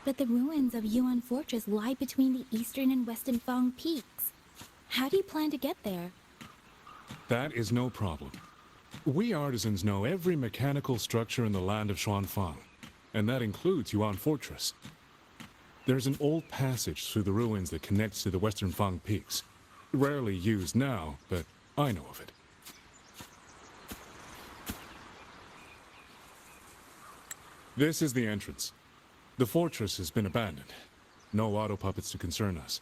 But the ruins of Yuan Fortress lie between the eastern and western Fang peaks. How do you plan to get there? That is no problem. We artisans know every mechanical structure in the land of Xuanfang, and that includes Yuan Fortress. There's an old passage through the ruins that connects to the western Fang peaks. Rarely used now, but I know of it. This is the entrance. The fortress has been abandoned. No auto puppets to concern us.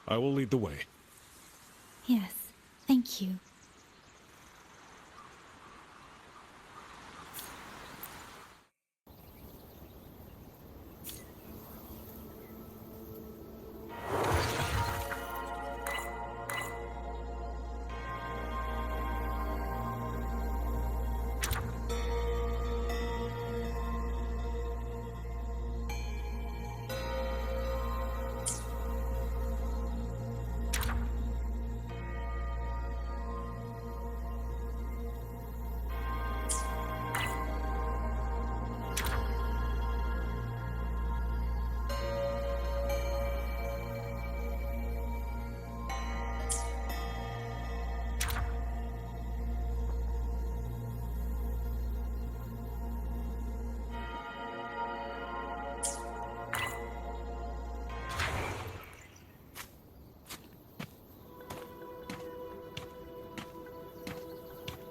I will lead the way. Yes, thank you.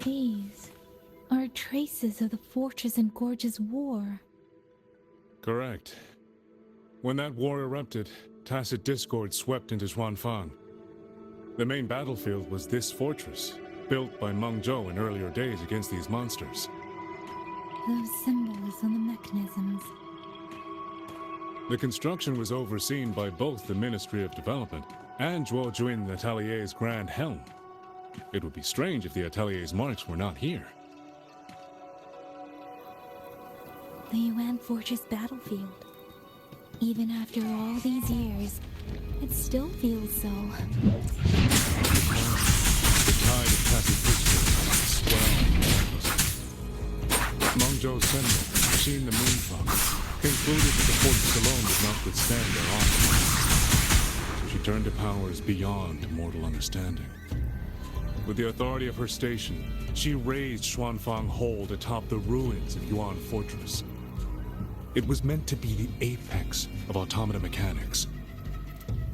These are traces of the Fortress and Gorge's war. Correct. When that war erupted, tacit discord swept into Xuanfang. The main battlefield was this fortress, built by Meng Zhou in earlier days against these monsters. Those symbols on the mechanisms. The construction was overseen by both the Ministry of Development and Zhuo Juin Atelier's Grand Helm. It would be strange if the Atelier's marks were not here. The Yuan Fortress battlefield. Even after all these years, it still feels so. The tide of tacit discord swelled relentlessly. Meng Zhou's sentinel, seeing the moon fog, concluded that the fortress alone would not withstand their onslaught. So she turned to powers beyond mortal understanding. With the authority of her station, she raised Xuanfang Hold atop the ruins of Yuan Fortress. It was meant to be the apex of automata mechanics.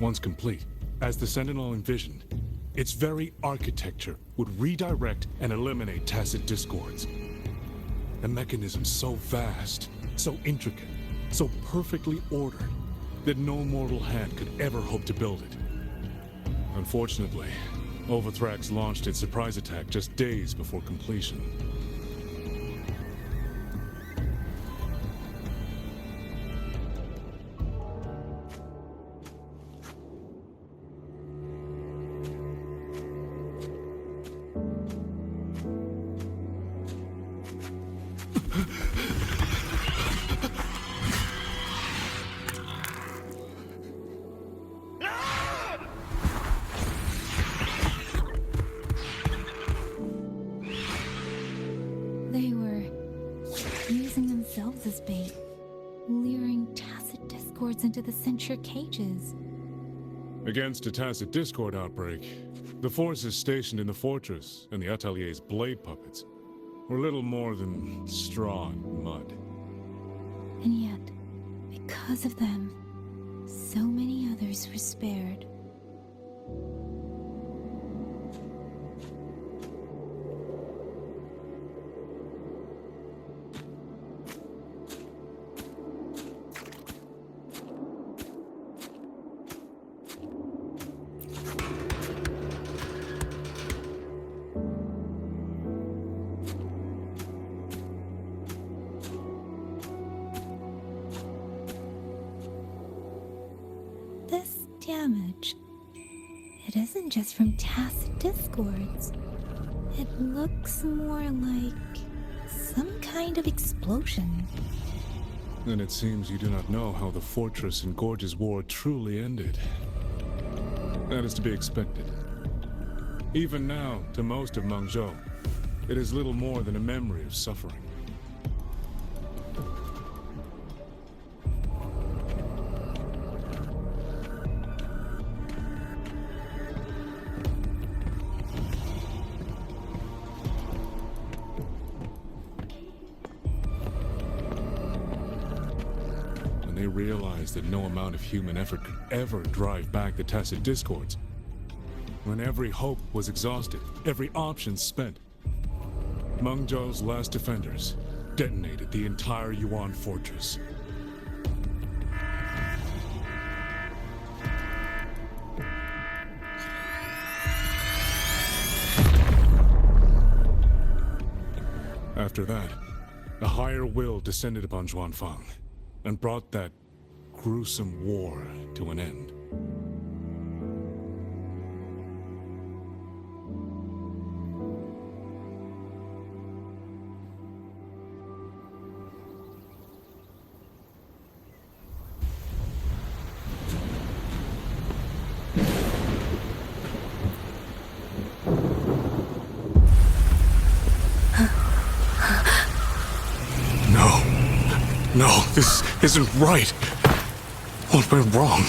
Once complete, as the Sentinel envisioned, its very architecture would redirect and eliminate tacit discords. A mechanism so vast, so intricate, so perfectly ordered, that no mortal hand could ever hope to build it. Unfortunately, Overthrax launched its surprise attack just days before completion. They were using themselves as bait, luring tacit discords into the censure cages. Against a tacit discord outbreak, the forces stationed in the fortress and the Atelier's blade puppets were little more than straw and mud. And yet, because of them, so many others were spared. This damage, it isn't just from tacit discords. It looks more like some kind of explosion. Then it seems you do not know how the Fortress and Gorge's war truly ended. That is to be expected. Even now, to most of Meng Zhou, it is little more than a memory of suffering. they realized that no amount of human effort could ever drive back the tacit discords. When every hope was exhausted, every option spent, Mengzhou's last defenders detonated the entire Yuan fortress. After that, a higher will descended upon Zhuanfang and brought that gruesome war to an end. No, this isn't right. What went wrong?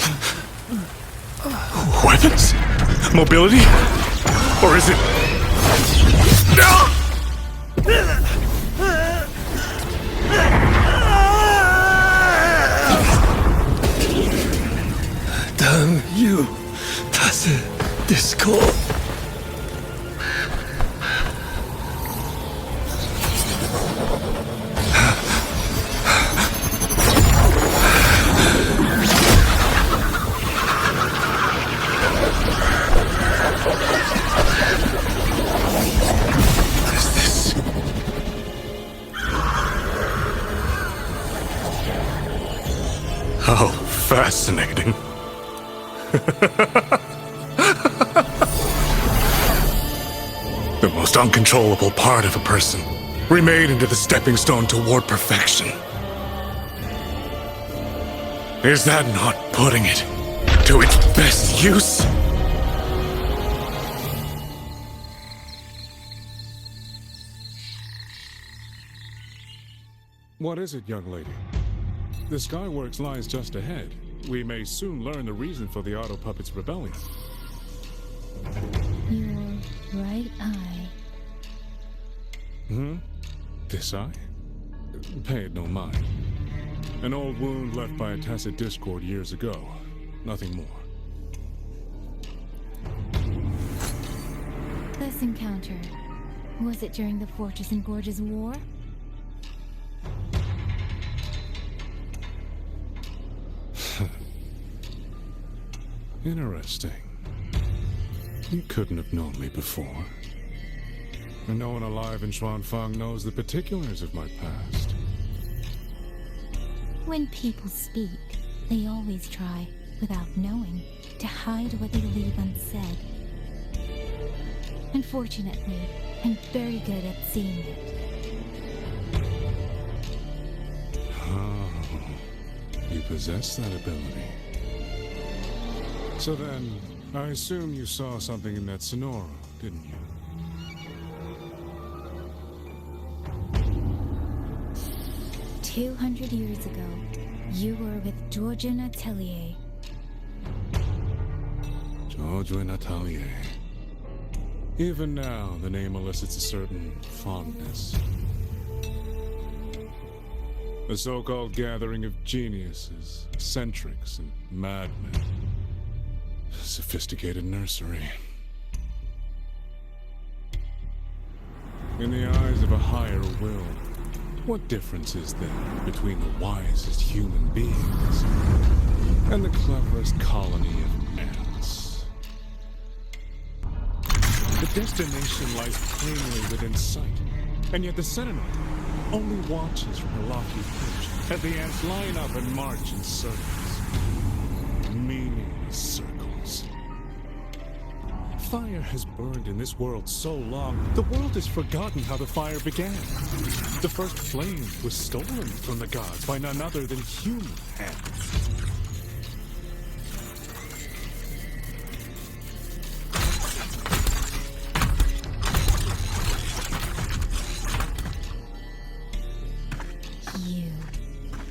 Weapons? Mobility? Or is it... Damn you, tacit discord. How fascinating. The most uncontrollable part of a person, remade into the stepping stone toward perfection. Is that not putting it to its best use? What is it, young lady? The Skyworks lies just ahead. We may soon learn the reason for the Auto Puppet's rebellion. Your right eye. This eye? Pay it no mind. An old wound left by a tacit discord years ago. Nothing more. This encounter, was it during the Fortress and Gorges War? Interesting. You couldn't have known me before. And no one alive in Zhuanfang knows the particulars of my past. When people speak, they always try, without knowing, to hide what they leave unsaid. Unfortunately, I'm very good at seeing it. Oh, you possess that ability. So then, I assume you saw something in that Sonora, didn't you? 200 years ago, you were with Georgian Atelier. Georgian Atelier. Even now, the name elicits a certain fondness. A so-called gathering of geniuses, eccentrics, and madmen. A sophisticated nursery. In the eyes of a higher will, what difference is there between the wisest human beings and the cleverest colony of ants? The destination lies plainly within sight, and yet the Sentinel only watches from her lofty perch as the ants line up and march in circles. Meaningless circles. Fire has burned in this world so long, the world has forgotten how the fire began. The first flame was stolen from the gods by none other than human hands.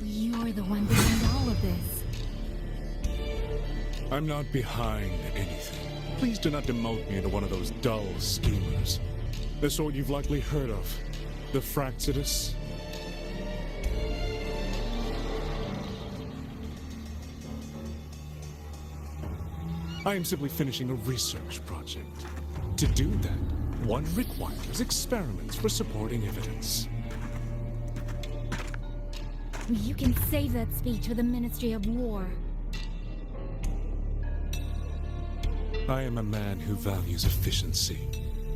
You're the one behind all of this. I'm not behind anything. Please do not demote me into one of those dull schemers. The sort you've likely heard of. The Fraxidus. I am simply finishing a research project. To do that, one requires experiments for supporting evidence. You can save that speech for the Ministry of War. I am a man who values efficiency.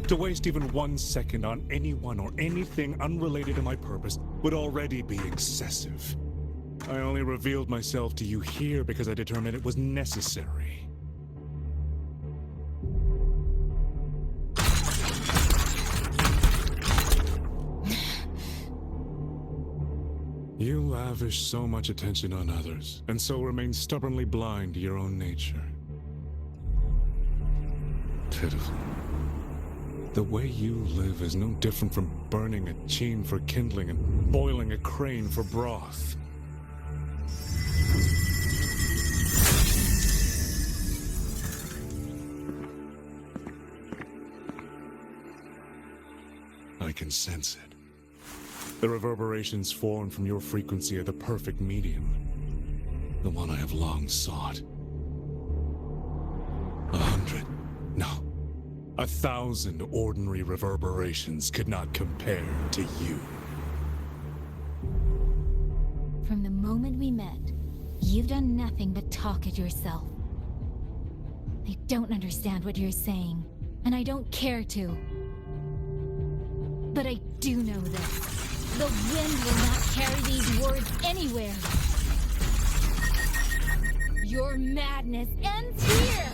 To waste even 1 second on anyone or anything unrelated to my purpose would already be excessive. I only revealed myself to you here because I determined it was necessary. You lavish so much attention on others, and so remain stubbornly blind to your own nature. Pitiful. The way you live is no different from burning a chine for kindling and boiling a crane for broth. I can sense it. The reverberations formed from your frequency are the perfect medium. The one I have long sought. 100, no, 1,000 ordinary reverberations could not compare to you. From the moment we met, you've done nothing but talk at yourself. I don't understand what you're saying, and I don't care to. But I do know this. The wind will not carry these words anywhere. Your madness ends here!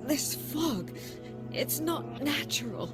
This fog, it's not natural.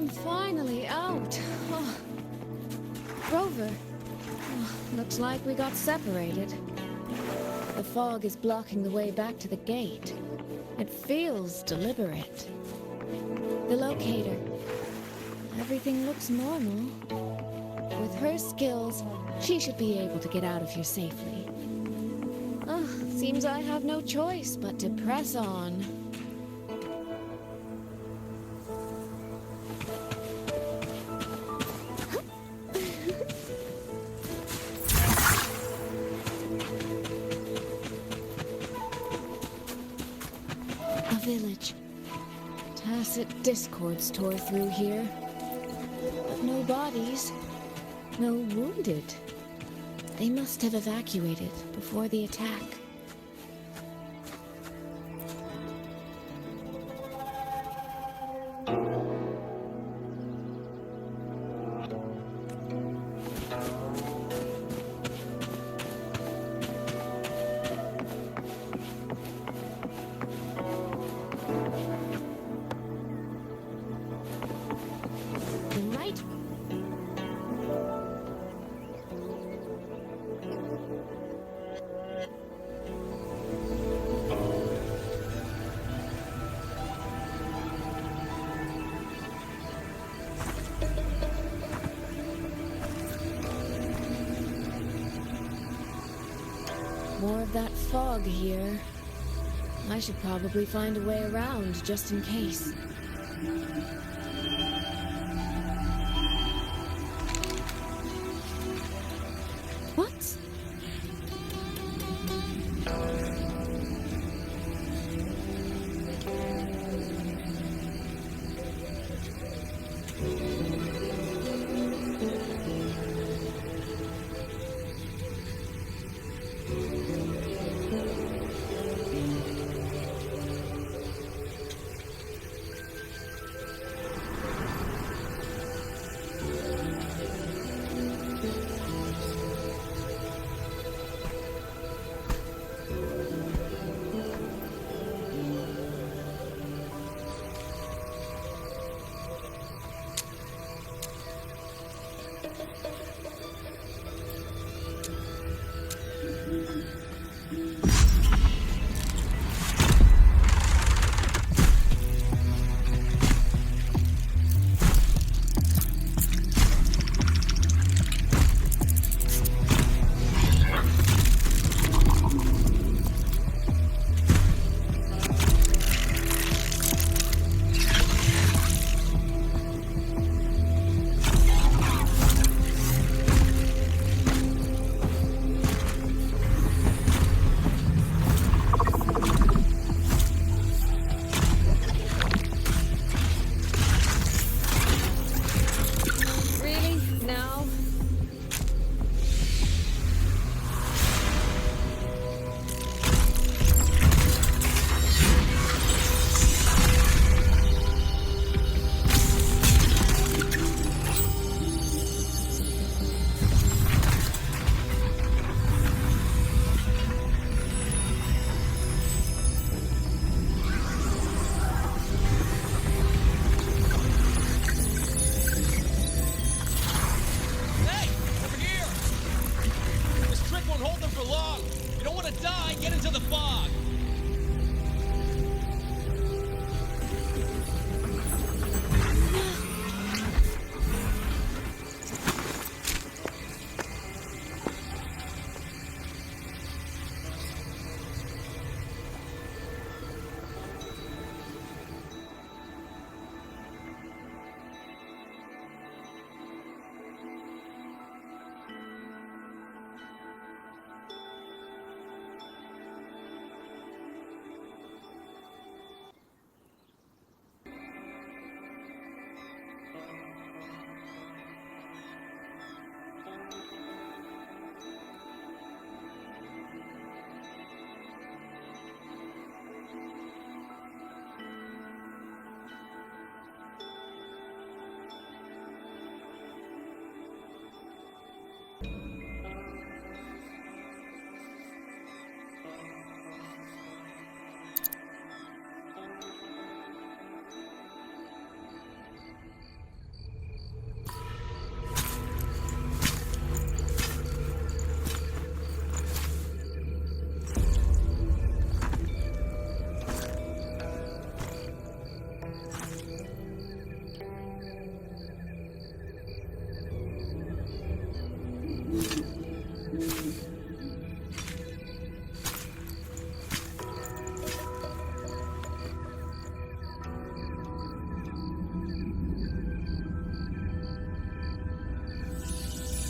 I'm finally out. Oh. Rover. Oh, looks like we got separated. The fog is blocking the way back to the gate. It feels deliberate. The locator. Everything looks normal. With her skills, she should be able to get out of here safely. Oh, seems I have no choice but to press on. Village. Tacit discords tore through here. But no bodies. No wounded. They must have evacuated before the attack. More of that fog here. I should probably find a way around, just in case. What?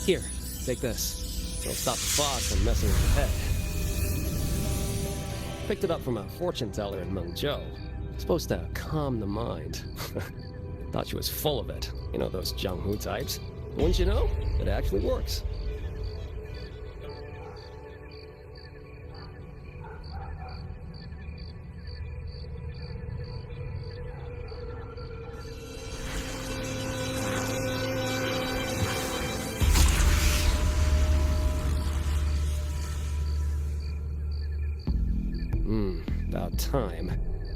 Here, take this. It'll stop the fog from messing with your head. Picked it up from a fortune teller in Muyu. Supposed to calm the mind. Thought she was full of it. You know those Jianghu types. Wouldn't you know? It actually works. About time.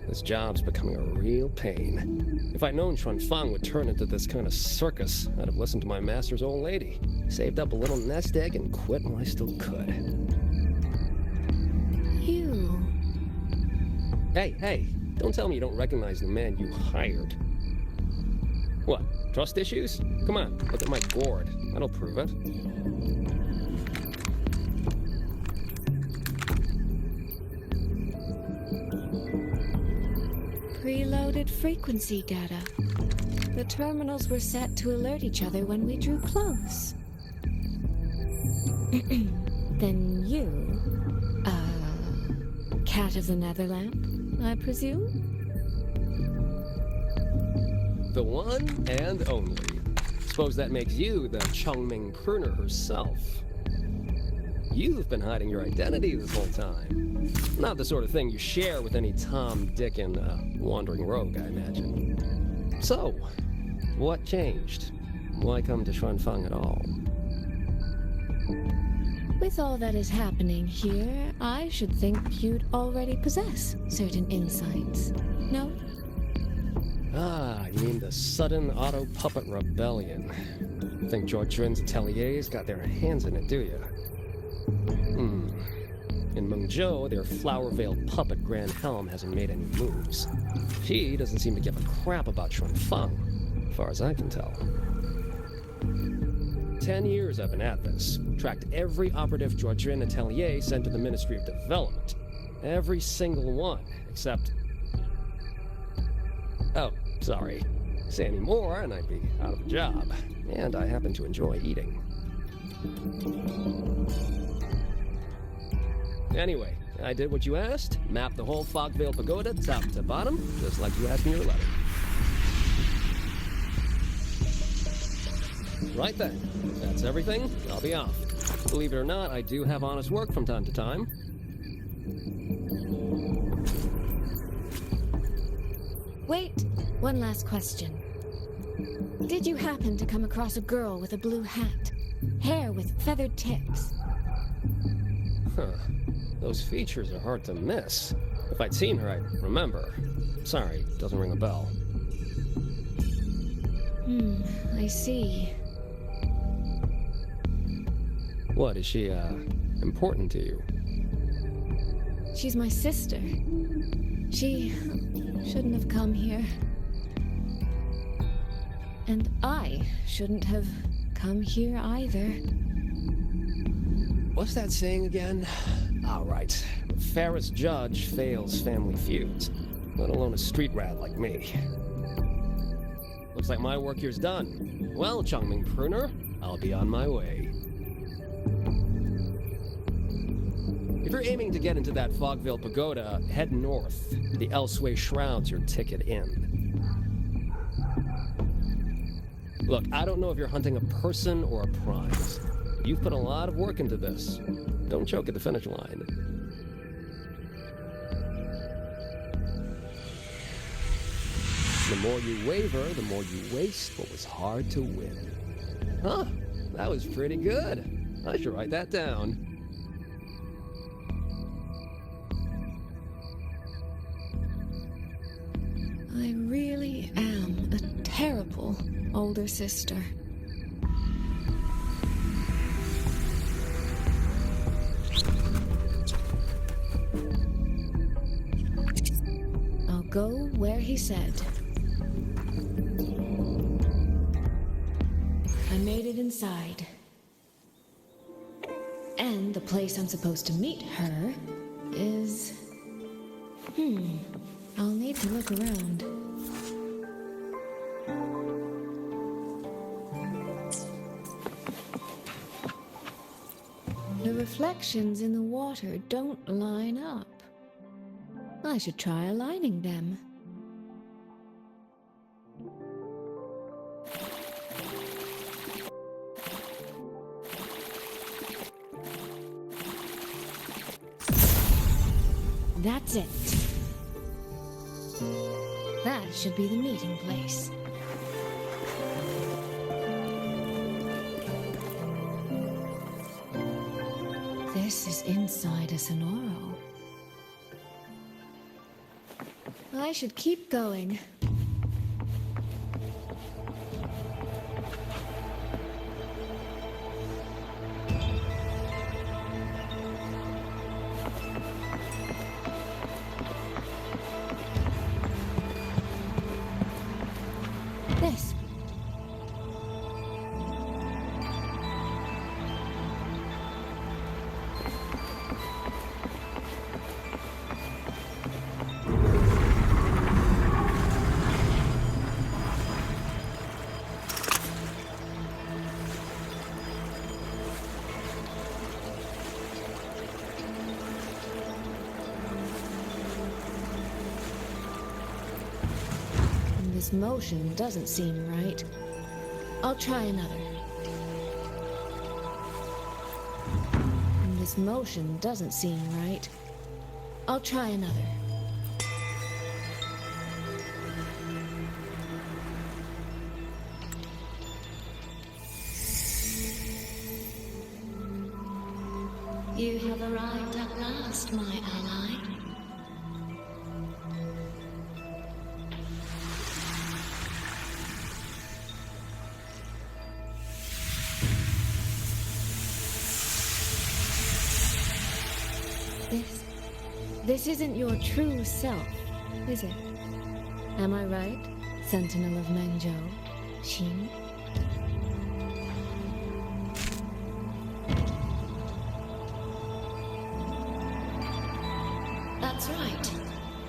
This job's becoming a real pain. If I'd known Fang would turn into this kind of circus, I'd have listened to my master's old lady. Saved up a little nest egg and quit while I still could. You... Hey, don't tell me you don't recognize the man you hired. What, trust issues? Come on, look at my gourd. That'll prove it. preloaded frequency data. The terminals were set to alert each other when we drew close. Then you, cat of the Netherland, I presume? The one and only. Suppose that makes you the Chongming pruner herself. You've been hiding your identity this whole time. Not the sort of thing you share with any Tom, Dick, and wandering rogue, I imagine. So, what changed? Why come to Xuanfang at all? With all that is happening here, I should think you'd already possess certain insights. No? Ah, you mean the sudden auto-puppet rebellion. Think George Drin's ateliers got their hands in it, do you? In Mengzhou, their flower-veiled puppet Grand Helm hasn't made any moves. She doesn't seem to give a crap about Xuanfang, as far as I can tell. 10 years I've been at this. Tracked every operative Georgian atelier sent to the Ministry of Development. Every single one, except... Oh, sorry. Say any more and I'd be out of a job. And I happen to enjoy eating. Anyway, I did what you asked. Mapped the whole Fogvale Pagoda top to bottom, just like you asked in your letter. Right then. That's everything. I'll be off. Believe it or not, I do have honest work from time to time. Wait, one last question. Did you happen to come across a girl with a blue hat? Hair with feathered tips? Huh. Those features are hard to miss. If I'd seen her, I'd remember. Sorry, doesn't ring a bell. I see. What, is she, important to you? She's my sister. She shouldn't have come here. And I shouldn't have come here either. What's that saying again? All right. The fairest judge fails family feuds, let alone a street rat like me. Looks like my work here's done. Well, Chongming Pruner, I'll be on my way. If you're aiming to get into that Fogvale Pagoda, head north. The Elseway Shroud's your ticket in. Look, I don't know if you're hunting a person or a prize. You've put a lot of work into this. Don't choke at the finish line. The more you waver, the more you waste what was hard to win. Huh, that was pretty good. I should write that down. I really am a terrible older sister. I'll go where he said. I made it inside. And the place I'm supposed to meet her is... I'll need to look around. The reflections in the water don't line up. I should try aligning them. That's it. That should be the meeting place. This is inside a Sonoro. I should keep going. This. This motion doesn't seem right. I'll try another. This motion doesn't seem right. I'll try another. You have arrived at last, my ally. This isn't your true self, is it? Am I right, Sentinel of Mengzhou, Xin? That's right.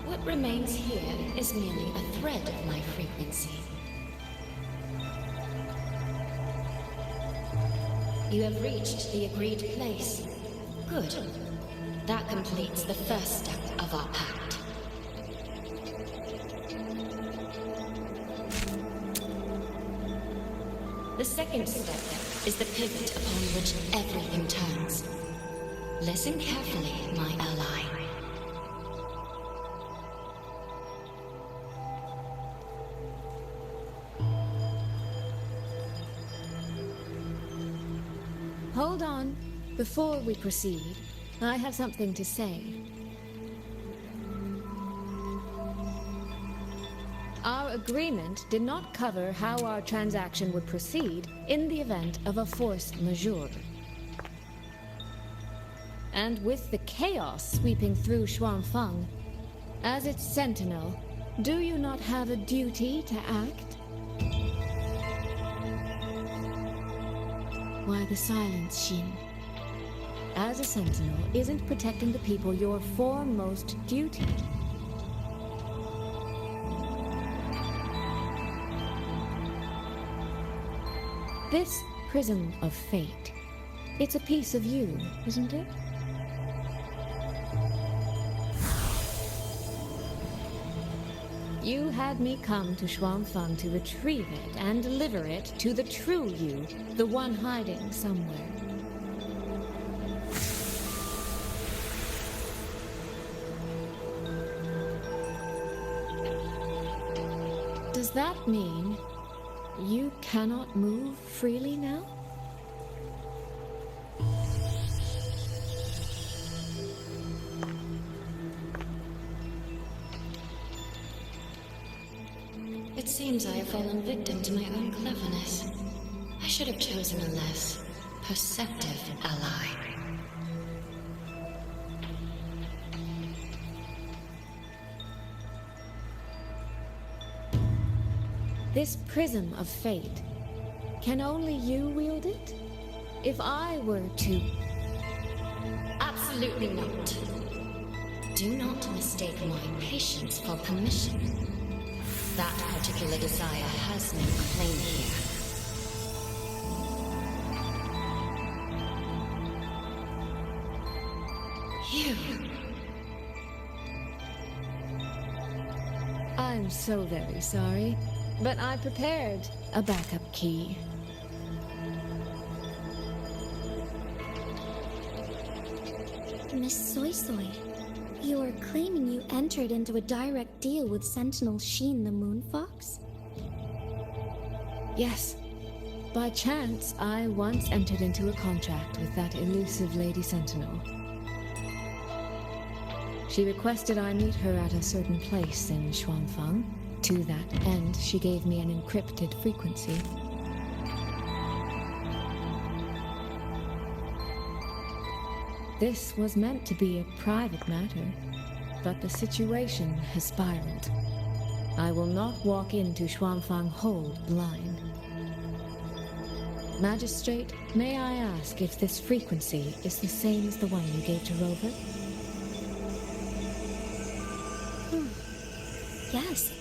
What remains here is merely a thread of my frequency. You have reached the agreed place. Good. That completes the first step of our pact. The second step is the pivot upon which everything turns. Listen carefully, my ally. Hold on. Before we proceed, I have something to say. Our agreement did not cover how our transaction would proceed in the event of a force majeure. And with the chaos sweeping through Xuanfeng, as its sentinel, do you not have a duty to act? Why the silence, Xin? As a sentinel, isn't protecting the people your foremost duty? This prism of fate, it's a piece of you, isn't it? You had me come to Xuanfeng to retrieve it and deliver it to the true you, the one hiding somewhere. Does that mean you cannot move freely now? It seems I have fallen victim to my own cleverness. I should have chosen a less perceptive ally. This prism of fate, can only you wield it? If I were to... Absolutely not. Do not mistake my patience for permission. That particular desire has no claim here. You... I'm so very sorry, but I prepared a backup key. Miss Soy Soy, you are claiming you entered into a direct deal with Sentinel Xin the Moonfox? Yes. By chance, I once entered into a contract with that elusive Lady Sentinel. She requested I meet her at a certain place in Xuanfeng. To that end, she gave me an encrypted frequency. This was meant to be a private matter, but the situation has spiraled. I will not walk into Xuanfeng Hold blind. Magistrate, may I ask if this frequency is the same as the one you gave to Rover? Yes.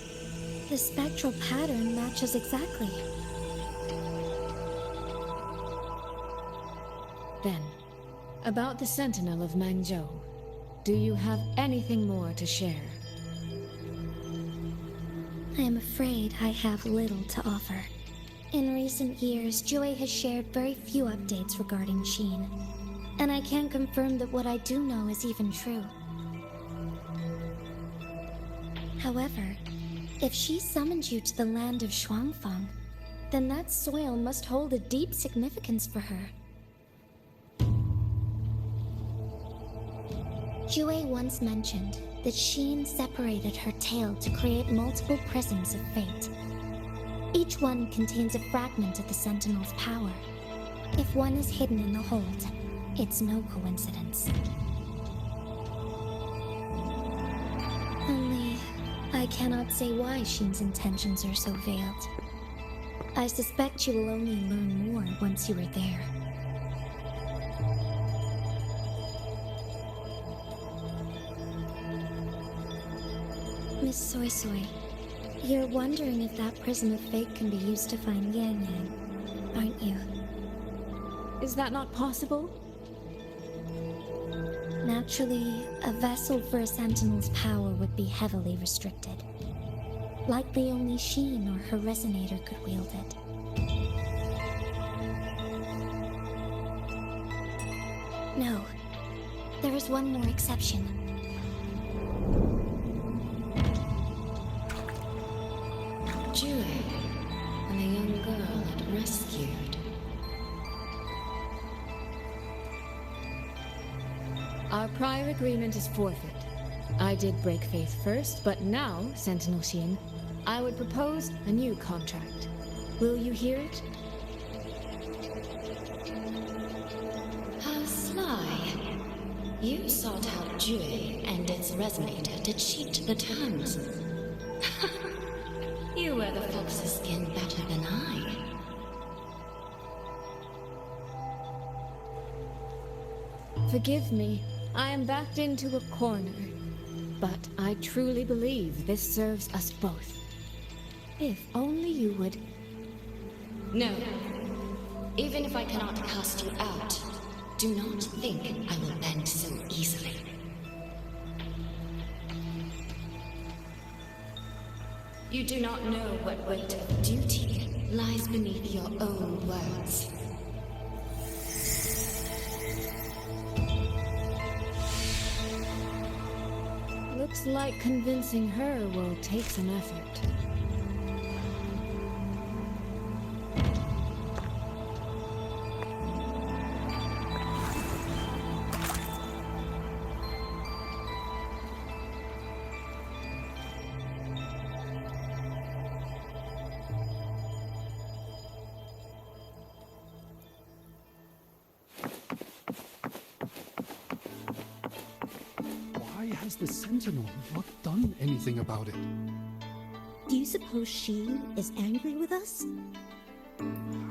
The spectral pattern matches exactly. Then, about the Sentinel of Mengzhou, do you have anything more to share? I am afraid I have little to offer. In recent years, Joy has shared very few updates regarding Sheen, and I can't confirm that what I do know is even true. However, if she summoned you to the land of Shuangfang, then that soil must hold a deep significance for her. Jue once mentioned that Sheen separated her tail to create multiple prisms of fate. Each one contains a fragment of the Sentinel's power. If one is hidden in the hold, it's no coincidence. Only, I cannot say why Sheen's intentions are so veiled. I suspect you will only learn more once you are there. Miss Soy Soy, you're wondering if that prism of fate can be used to find Yang Yang, aren't you? Is that not possible? Naturally, a vessel for a Sentinel's power would be heavily restricted. Likely only Sheen or her resonator could wield it. No, there is one more exception. Jue, and the young girl it rescued. Our prior agreement is forfeit. I did break faith first, but now, Sentinel Sheen, I would propose a new contract. Will you hear it? How sly. You sought out Jue and its resonator to cheat the terms. You wear the fox's skin better than I. Forgive me, I am backed into a corner. But I truly believe this serves us both. If only you would... No. Even if I cannot cast you out, do not think I will bend so easily. You do not know what weight of duty lies beneath your own words. Looks like convincing her will take some effort. Why has the Sentinel not done anything about it? Do you suppose Sheen is angry with us?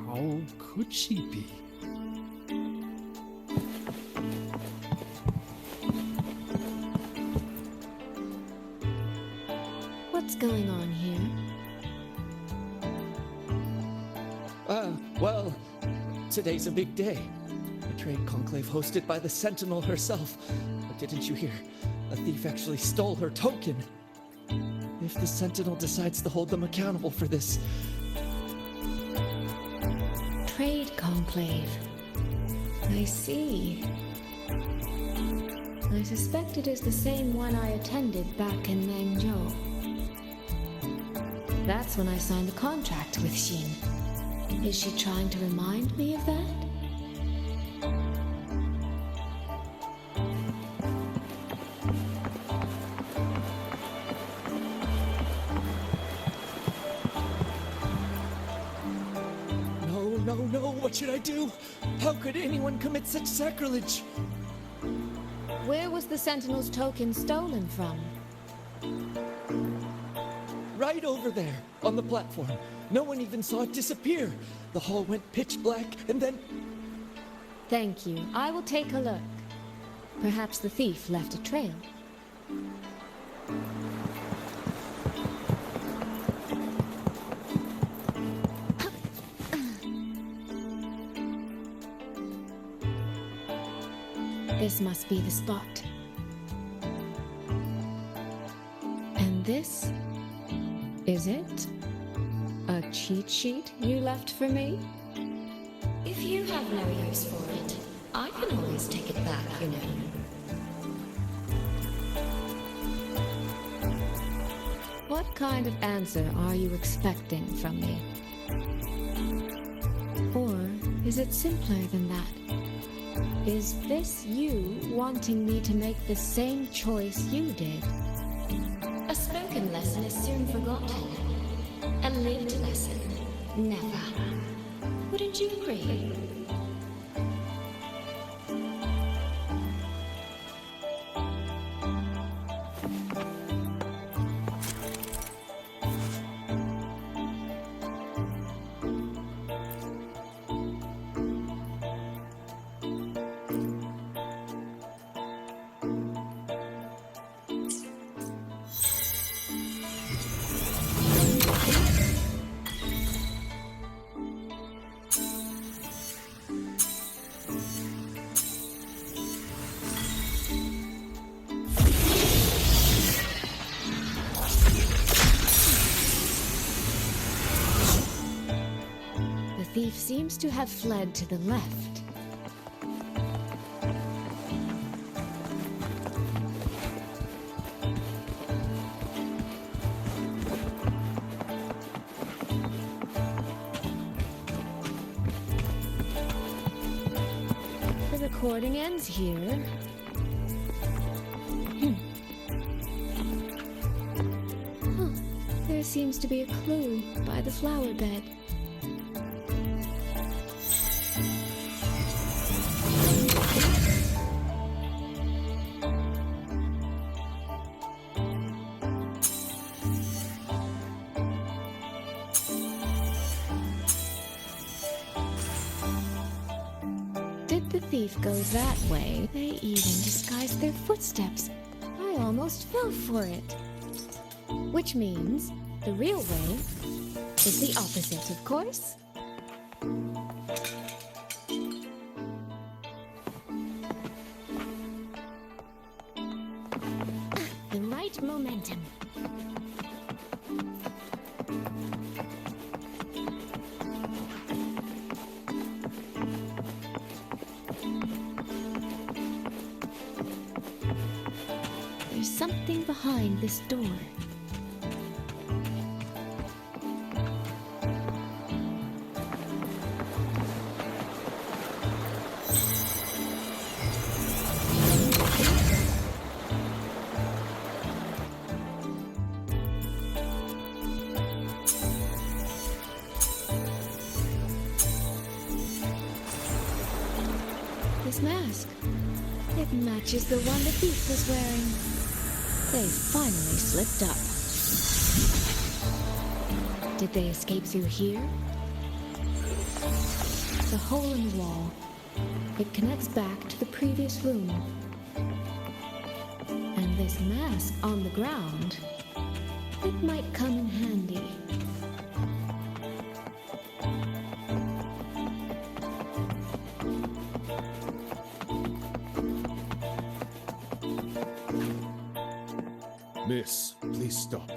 How could she be? What's going on here? Well, today's a big day. A trade conclave hosted by the Sentinel herself. But didn't you hear? A thief actually stole her token. If the Sentinel decides to hold them accountable for this... Trade conclave. I see. I suspect it is the same one I attended back in Mengzhou. That's when I signed the contract with Sheen. Is she trying to remind me of that? No, what should I do? How could anyone commit such sacrilege? Where was the Sentinel's token stolen from? Right over there, on the platform. No one even saw it disappear. The hall went pitch black, and then... Thank you. I will take a look. Perhaps the thief left a trail. This must be the spot. And this is is it? A cheat sheet you left for me? If you have no use for it, I can always take it back, you know. What kind of answer are you expecting from me? Or is it simpler than that? Is this you wanting me to make the same choice you did? A spoken lesson is soon forgotten. A lived lesson, never. Wouldn't you agree? The thief seems to have fled to the left. The recording ends here. Huh. There seems to be a clue by the flower bed. Did the thief go that way? They even disguised their footsteps. I almost fell for it. Which means the real way is the opposite, of course. The right momentum. There's something behind this door. This mask. It matches the one the thief was wearing. They finally slipped up. Did they escape through here? The hole in the wall. It connects back to the previous room. And this mask on the ground, it might come in handy. Miss, please stop.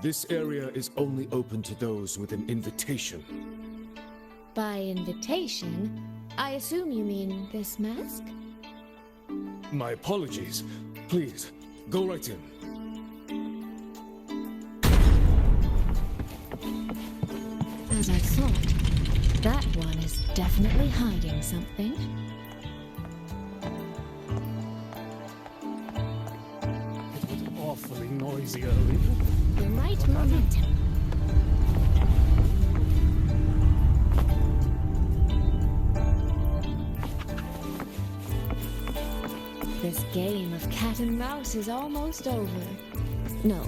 This area is only open to those with an invitation. By invitation, I assume you mean this mask? My apologies. Please, go right in. As I thought, that one is definitely hiding something. It was awfully noisy earlier. The right momentum. This game of cat and mouse is almost over. No,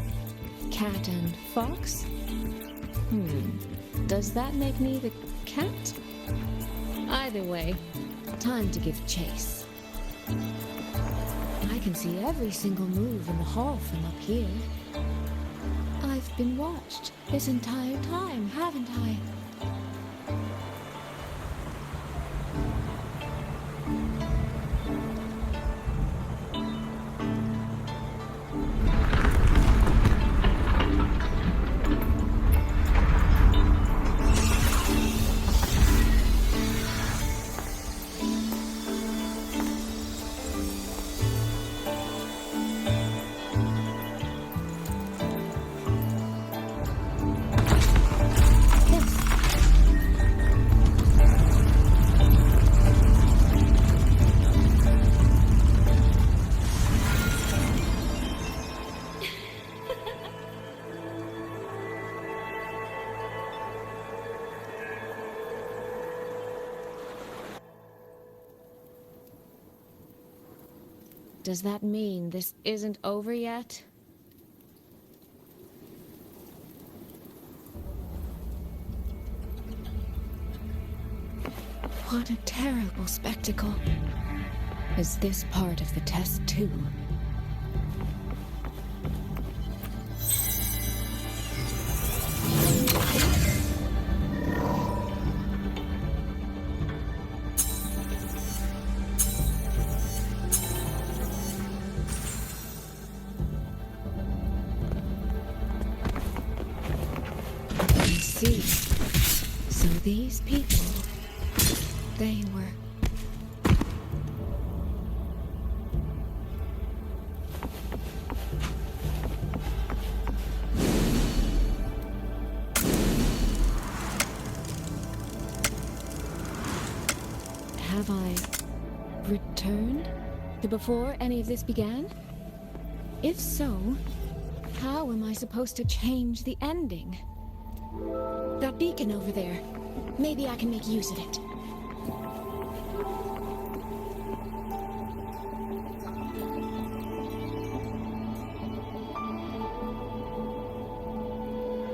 cat and fox? Does that make me the cat? Either way, time to give chase. I can see every single move in the hall from up here. I've been watched this entire time, haven't I? Does that mean this isn't over yet? What a terrible spectacle. Is this part of the test too? I see. So these people, they were... Have I returned to before any of this began? If so, how am I supposed to change the ending? That beacon over there. Maybe I can make use of it.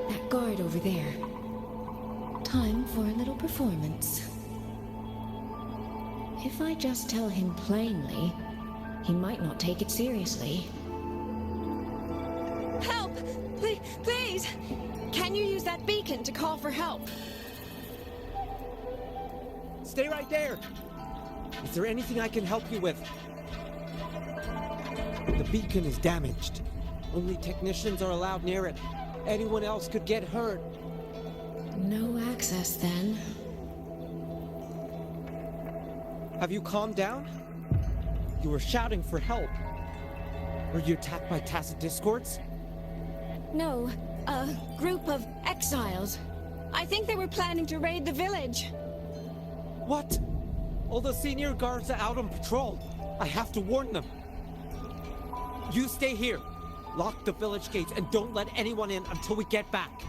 That guard over there. Time for a little performance. If I just tell him plainly, he might not take it seriously. Help! Please! Can you use that beacon to call for help? Stay right there! Is there anything I can help you with? The beacon is damaged. Only technicians are allowed near it. Anyone else could get hurt. No access, then. Have you calmed down? You were shouting for help. Were you attacked by tacit discords? No, a group of exiles. I think they were planning to raid the village. What? All the senior guards are out on patrol. I have to warn them. You stay here. Lock the village gates and don't let anyone in until we get back.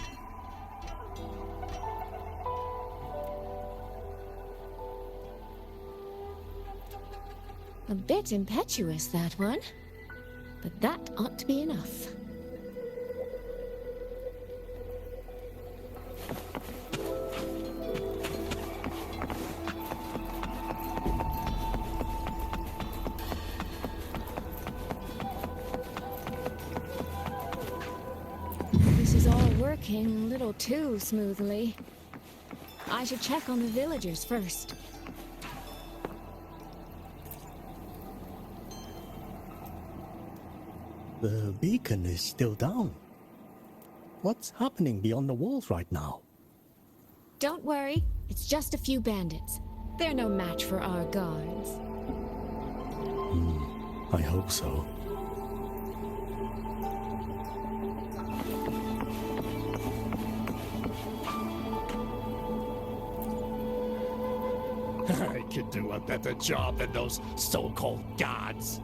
A bit impetuous, that one. But that ought to be enough. This is all working a little too smoothly. I should check on the villagers first. The beacon is still down. What's happening beyond the walls right now? Don't worry, it's just a few bandits. They're no match for our guards. I hope so. I could do a better job than those so-called gods.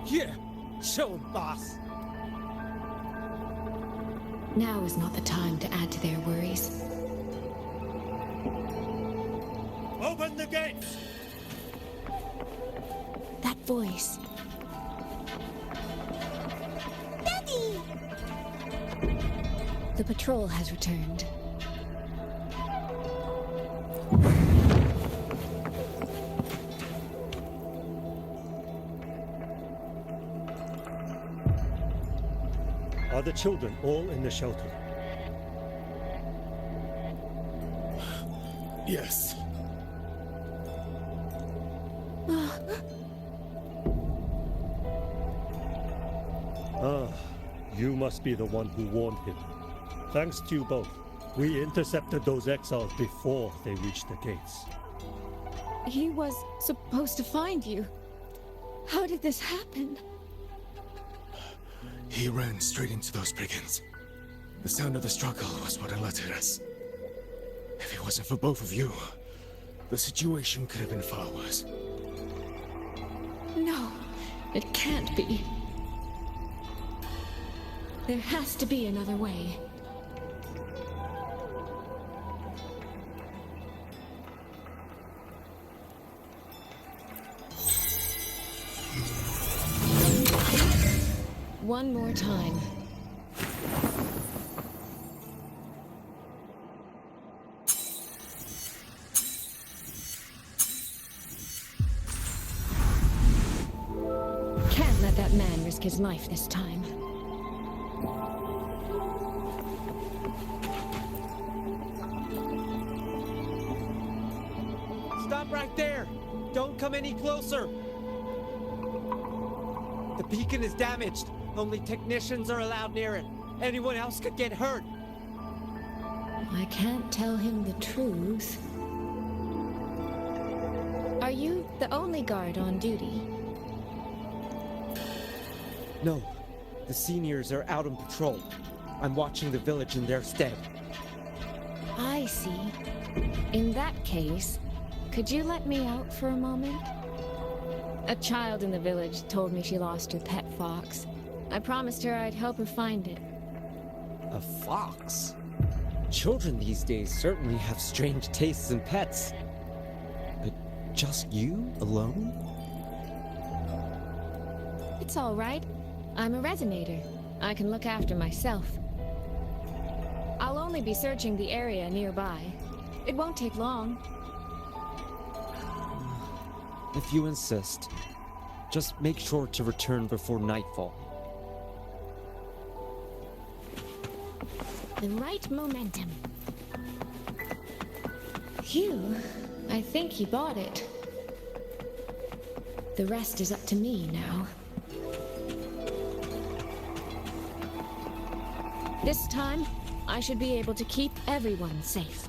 Yeah, show 'em, boss. Now is not the time to add to their worries. Open the gates! That voice. Daddy! The patrol has returned. Are the children all in the shelter? Yes. You must be the one who warned him. Thanks to you both, we intercepted those exiles before they reached the gates. He was supposed to find you. How did this happen? He ran straight into those brigands. The sound of the struggle was what alerted us. If it wasn't for both of you, the situation could have been far worse. No, it can't be. There has to be another way. one more time. Can't let that man risk his life this time. Stop right there! Don't come any closer! The beacon is damaged. Only technicians are allowed near it. Anyone else could get hurt. I can't tell him the truth. Are you the only guard on duty? No. The seniors are out on patrol. I'm watching the village in their stead. I see. In that case, could you let me out for a moment? A child in the village told me she lost her pet fox. I promised her I'd help her find it. A fox? Children these days certainly have strange tastes in pets. But just you alone? It's all right. I'm a resonator. I can look after myself. I'll only be searching the area nearby. It won't take long. If you insist, just make sure to return before nightfall. The right momentum. Phew, I think he bought it. The rest is up to me now. This time, I should be able to keep everyone safe.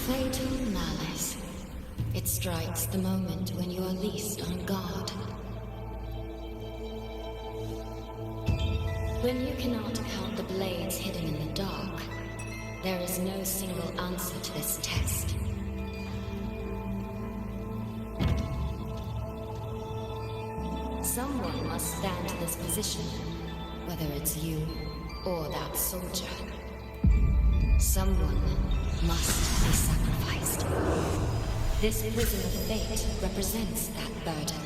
Fatal malice. It strikes the moment when you are least on guard. When you cannot count the blades hidden in the dark, there is no single answer to this test. Someone must stand to this position, whether it's you or that soldier. Someone must be sacrificed. This prison of fate represents that burden.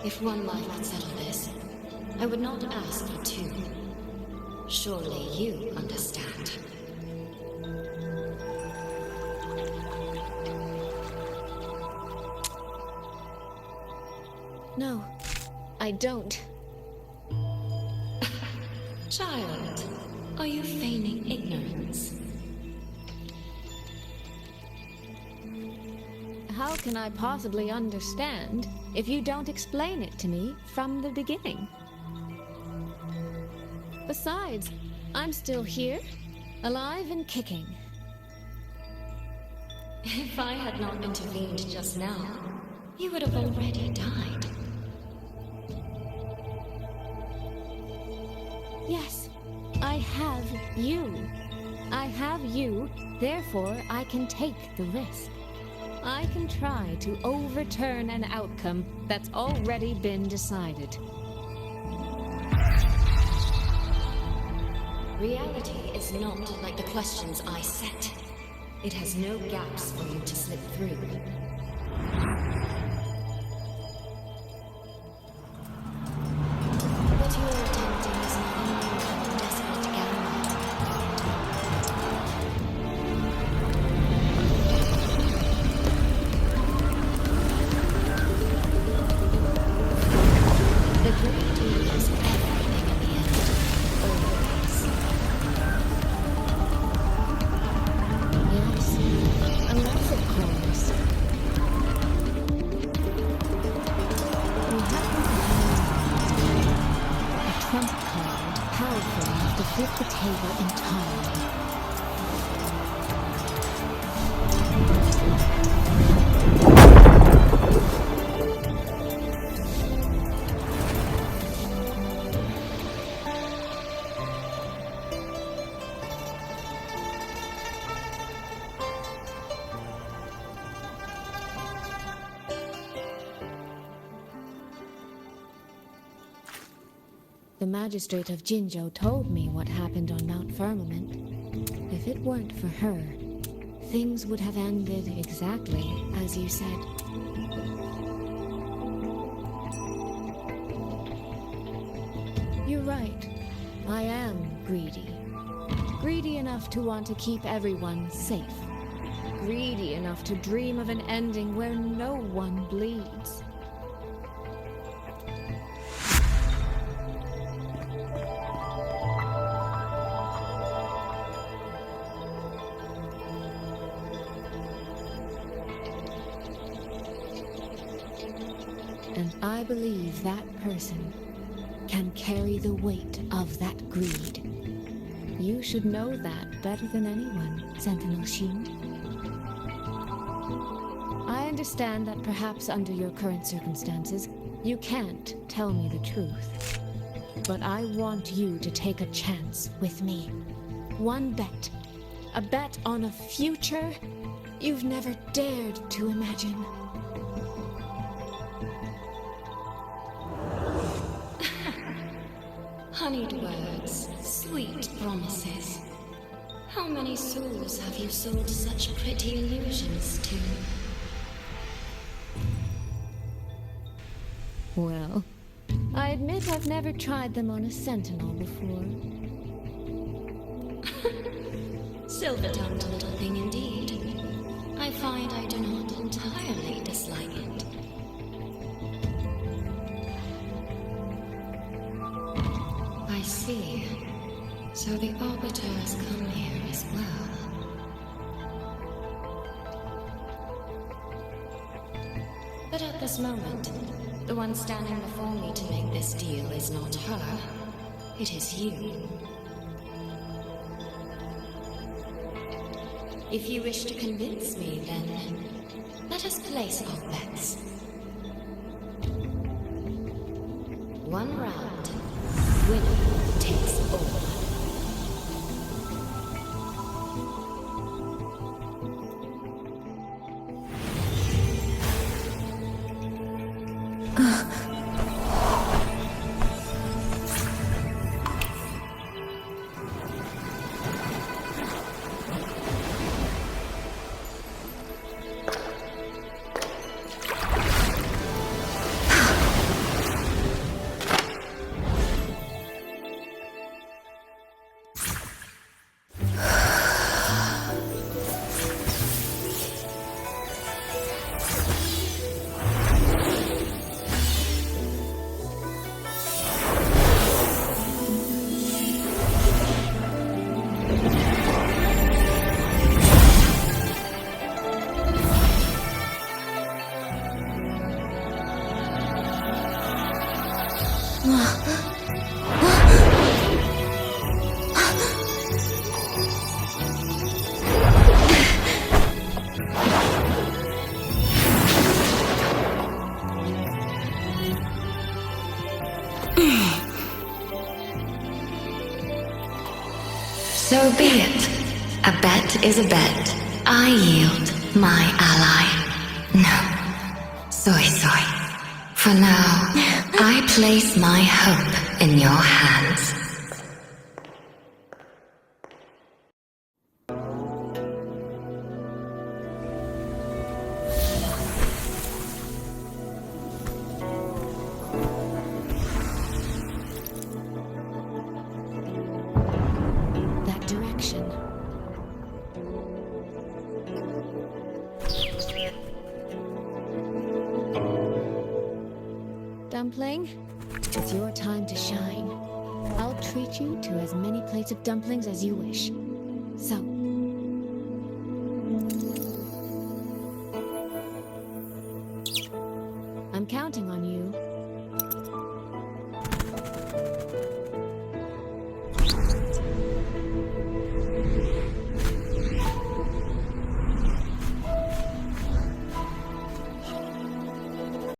If one life could settle this, I would not ask for two. Surely you understand. No, I don't. Child, are you feigning ignorance? How can I possibly understand if you don't explain it to me from the beginning? Besides, I'm still here, alive and kicking. If I had not intervened just now, you would have already died. Yes, I have you. I have you, therefore I can take the risk. I can try to overturn an outcome that's already been decided. Reality is not like the questions I set. It has no gaps for you to slip through. What you're attempting is nothing more than a desperate gamble. The great deal is everything in the end. Always. Yes, unless of course. We happen to have a trump card powerful enough to flip the table entirely. The magistrate of Jinzhou told me what happened on Mount Firmament. If it weren't for her, things would have ended exactly as you said. You're right. I am greedy. Greedy enough to want to keep everyone safe. Greedy enough to dream of an ending where no one bleeds. And I believe that person can carry the weight of that greed. You should know that better than anyone, Sentinel Xin. I understand that perhaps under your current circumstances, you can't tell me the truth. But I want you to take a chance with me. One bet. A bet on a future you've never dared to imagine. Honeyed words, sweet promises. How many souls have you sold such pretty illusions to? Well, I admit I've never tried them on a sentinel before. Silver-tongued little thing indeed. I find I do not entirely dislike it. I see. So the Arbiter has come here as well. But at this moment, the one standing before me to make this deal is not her. It is you. If you wish to convince me, then let us place our bets. One round. Winner takes all. So be it. bet is a bet. I yield, my ally. No. Soy. For now, I place my hope in your hands. That direction. Dumpling, it's your time to shine. I'll treat you to as many plates of dumplings as you wish. So, I'm counting on you.